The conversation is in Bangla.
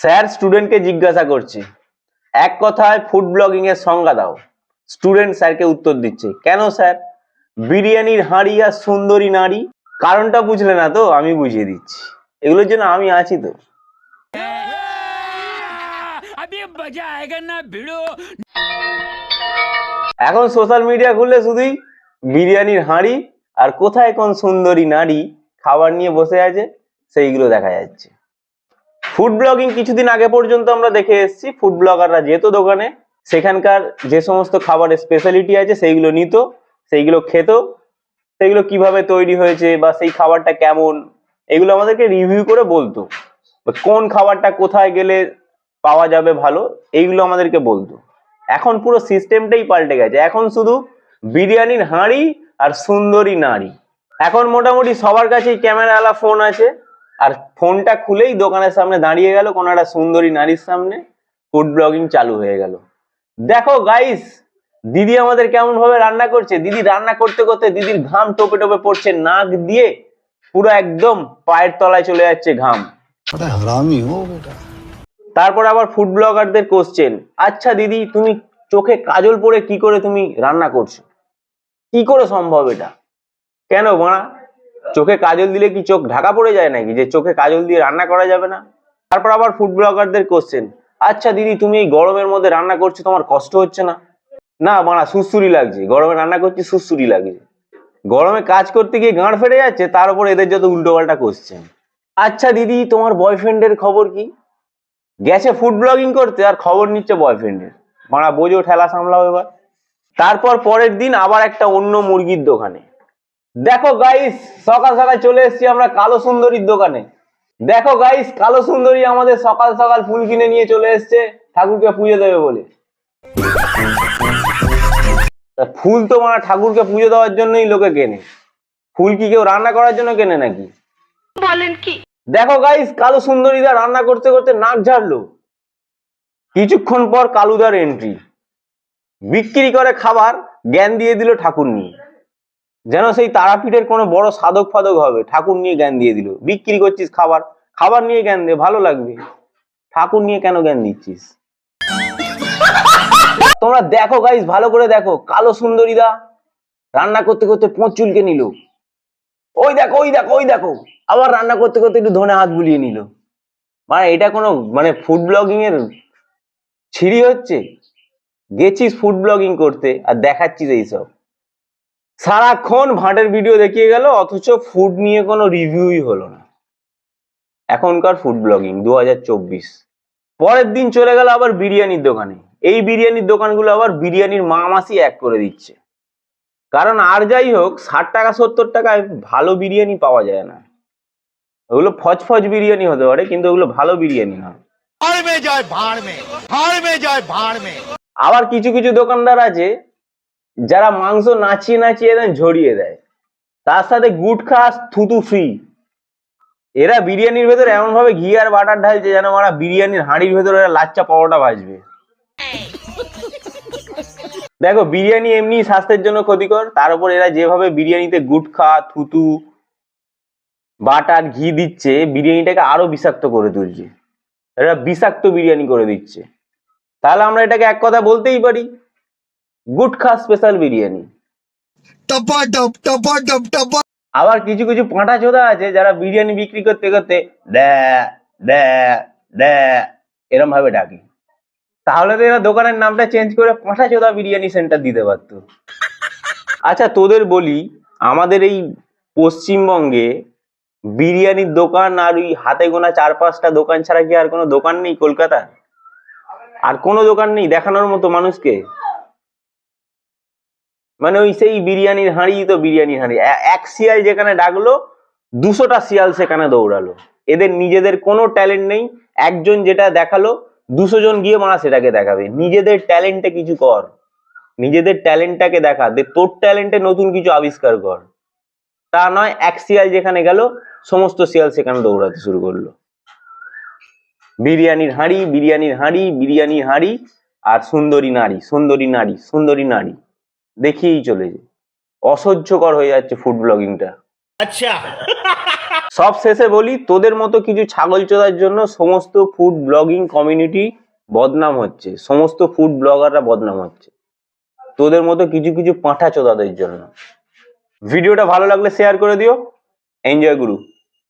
স্যার স্টুডেন্টকে জিজ্ঞাসা করছে, এক কথায় ফুড ব্লগিং এর সংজ্ঞা দাও। স্টুডেন্ট স্যারকে উত্তর দিচ্ছে, কেন স্যার? বিরিয়ানির হাঁড়ি আর সুন্দরী নারী। কারণটা বুঝলে না তো? আমি বুঝিয়ে দিচ্ছি, এগুলোর জন্য আমি আছি তো। এখন সোশ্যাল মিডিয়া খুললে শুধুই বিরিয়ানির হাঁড়ি আর কোথায় কোন সুন্দরী নারী খাবার নিয়ে বসে আছে সেইগুলো দেখা যাচ্ছে। ফুড ব্লগিং কিছুদিন আগে পর্যন্ত আমরা দেখে এসেছি, ফুড ব্লগাররা যেত দোকানে, সেখানকার যে সমস্ত খাবারের স্পেশালিটি আছে সেইগুলো নিত, সেইগুলো খেত, সেইগুলো কিভাবে তৈরি হয়েছে বা সেই খাবারটা কেমন এগুলো আমাদেরকে রিভিউ করে বলতো। কোন খাবারটা কোথায় গেলে পাওয়া যাবে ভালো এইগুলো আমাদেরকে বলতো। এখন পুরো সিস্টেমটাই পাল্টে গেছে, এখন শুধু বিরিয়ানির হাঁড়ি আর সুন্দরী নারী। এখন মোটামুটি সবার কাছেই ক্যামেরাওয়ালা ফোন আছে, আর ফোনটা খুলেই দোকানের সামনে দাঁড়িয়ে গেল কোনো একটা সুন্দরী নারীর সামনে, ফুড ব্লগিং চালু হয়ে গেল। দেখো গাইস, দিদি আমাদের কেমন ভাবে রান্না করছে। দিদি রান্না করতে করতে দিদির ঘাম টোপে টোপে পড়ছে, নাক দিয়ে পুরো একদম পায়ের তলায় চলে যাচ্ছে ঘাম। তারপর আবার ফুড ব্লগারদের কোশ্চেন, আচ্ছা দিদি তুমি চোখে কাজল পরে কি করে তুমি রান্না করছো? কি করে সম্ভব এটা? কেন বাড়া, চোখে কাজল দিলে কি চোখ ঢাকা পড়ে যায় নাকি যে চোখে কাজল দিয়ে রান্না করা যাবে না? তারপর আবার ফুড ব্লগারদের কোশ্চেন, আচ্ছা দিদি তুমি এই গরমের মধ্যে রান্না করছো, তোমার কষ্ট হচ্ছে না? না বাড়া, সুসুরি লাগছে, গরমে রান্না করছি সুসুরি লাগছে। গরমে কাজ করতে গিয়ে গাঁড় ফেটে যাচ্ছে, তার উপর এদের যত উল্টো পাল্টা কোশ্চেন। আচ্ছা দিদি তোমার বয়ফ্রেন্ডের খবর কি? গেছে ফুড ব্লগিং করতে আর খবর নিচ্ছে বয়ফ্রেন্ডের। বাড়া বোঝো, ঠেলা সামলাও এবার। তারপর পরের দিন আবার একটা অন্য মুরগির দোকানে। দেখো গাইস, সকাল সকাল চলে এসেছি আমরা কালো সুন্দরীর দোকানে। দেখো গাইস, কালো সুন্দরী আমাদের সকাল সকাল ফুল কিনে নিয়ে চলে এসছে ঠাকুরকে পুজো দেবে বলে। ফুল তো মানে ঠাকুরকে পুজো দেওয়ার জন্যই লোকে কেনে, ফুল কি কেউ রান্না করার জন্য কেনে নাকি? বলেন কি? দেখো গাইস, কালো সুন্দরীরা রান্না করতে করতে নাক ঝাড়লো। কিছুক্ষণ পর কালুদার এন্ট্রি, বিক্রি করে খাবার, জ্ঞান দিয়ে দিল ঠাকুর নিয়ে। যেন সেই তারাপীঠের কোনো বড় সাধক ফাধক হবে, ঠাকুর নিয়ে জ্ঞান দিয়ে দিল। বিক্রি করছিস খাবার, খাবার নিয়ে জ্ঞান দে, ভালো লাগবে। ঠাকুর নিয়ে কেন জ্ঞান দিচ্ছিস? তোমরা দেখো গাইস, ভালো করে দেখো, কালো সুন্দরীদা রান্না করতে করতে পোঁচ চুলকে নিল। ওই দেখো ওই দেখো ওই দেখো, আবার রান্না করতে করতে একটু ধনে হাত বুলিয়ে নিল। মানে এটা কোনো মানে ফুড ব্লগিং এর ছিঁড়ি হচ্ছে? গেছিস ফুড ব্লগিং করতে আর দেখাচ্ছিস এইসব। সারাক্ষণ ভাঁটের ভিডিও দেখিয়ে গেল, অথচ ফুড নিয়ে কোনো রিভিউই হলো না। এখনকার ফুড ব্লগিং 2024। পরের দিন চলে গেল আবার বিরিয়ানির দোকানে। এই বিরিয়ানির দোকানগুলো আবার বিরিয়ানির মা মাসি এক করে দিচ্ছে। কারণ আর যাই হোক, 60 টাকা 70 টাকায় ভালো বিরিয়ানি পাওয়া যায় না। ওগুলো ফজফজ বিরিয়ানি হতে পারে, কিন্তু ওগুলো ভালো বিরিয়ানি না। আবার কিছু কিছু দোকানদার আছে যারা মাংস নাচিয়ে নাচিয়ে দেন ঝরিয়ে দেয়, তার সাথে গুটখা থুতু ফ্রি। এরা বিরিয়ানির ভেতরে এমন ভাবে ঘি আর বাটার ঢালছে যেন মারা বিরিয়ানির হাঁড়ির ভেতরে লাচ্চা পরোটা ভাজবে। দেখো, বিরিয়ানি এমনি স্বাস্থ্যের জন্য ক্ষতিকর, তার উপর এরা যেভাবে বিরিয়ানিতে গুটখা থুতু বাটার ঘি দিচ্ছে, বিরিয়ানিটাকে আরো বিষাক্ত করে তুলছে। এরা বিষাক্ত বিরিয়ানি করে দিচ্ছে। তাহলে আমরা এটাকে এক কথা বলতেই পারি, গুটখা স্পেশাল বিরিয়ানি। আবার কিছু কিছু পাঁটা চোদা আছে যারা বিরিয়ানি বিক্রি করতে করতে এরম ভাবে ডাকে। তাহলে তো এরা দোকানের নামটা চেঞ্জ করে পাঁটা চোদা বিরিয়ানি সেন্টার দিতে পারতো। আচ্ছা তোদের বলি, আমাদের এই পশ্চিমবঙ্গে বিরিয়ানির দোকান আর ওই হাতে গোনা 4-5টা দোকান ছাড়া কি আর কোনো দোকান নেই? কলকাতা আর কোনো দোকান নেই দেখানোর মতো মানুষকে? মানে ওই সেই বিরিয়ানির হাঁড়ি তো বিরিয়ানির হাঁড়ি, এক শিয়াল যেখানে ডাকলো 200টা শিয়াল সেখানে দৌড়ালো। এদের নিজেদের কোনো ট্যালেন্ট নেই। একজন যেটা দেখালো 200 জন গিয়ে মারা সেটাকে দেখাবে। নিজেদের ট্যালেন্টে কিছু কর, নিজেদের ট্যালেন্টটাকে দেখা দে, তোর ট্যালেন্টে নতুন কিছু আবিষ্কার কর। তা নয় এক শিয়াল যেখানে গেল সমস্ত শিয়াল সেখানে দৌড়াতে শুরু করলো। বিরিয়ানির হাঁড়ি বিরিয়ানির হাঁড়ি বিরিয়ানির হাঁড়ি আর সুন্দরী নারী সুন্দরী নারী সুন্দরী নারী দেখিয়েই চলেছে। অসহ্যকর হয়ে যাচ্ছে ফুড ব্লগিংটা। আচ্ছা সব শেষে বলি, তোদের মতো কিছু ছাগল চোদার জন্য সমস্ত ফুড ব্লগিং কমিউনিটি বদনাম হচ্ছে, সমস্ত ফুড ব্লগাররা বদনাম হচ্ছে, তোদের মতো কিছু কিছু পাঁঠা চোদাদের জন্য। ভিডিওটা ভালো লাগলে শেয়ার করে দিও। এনজয় গুরু।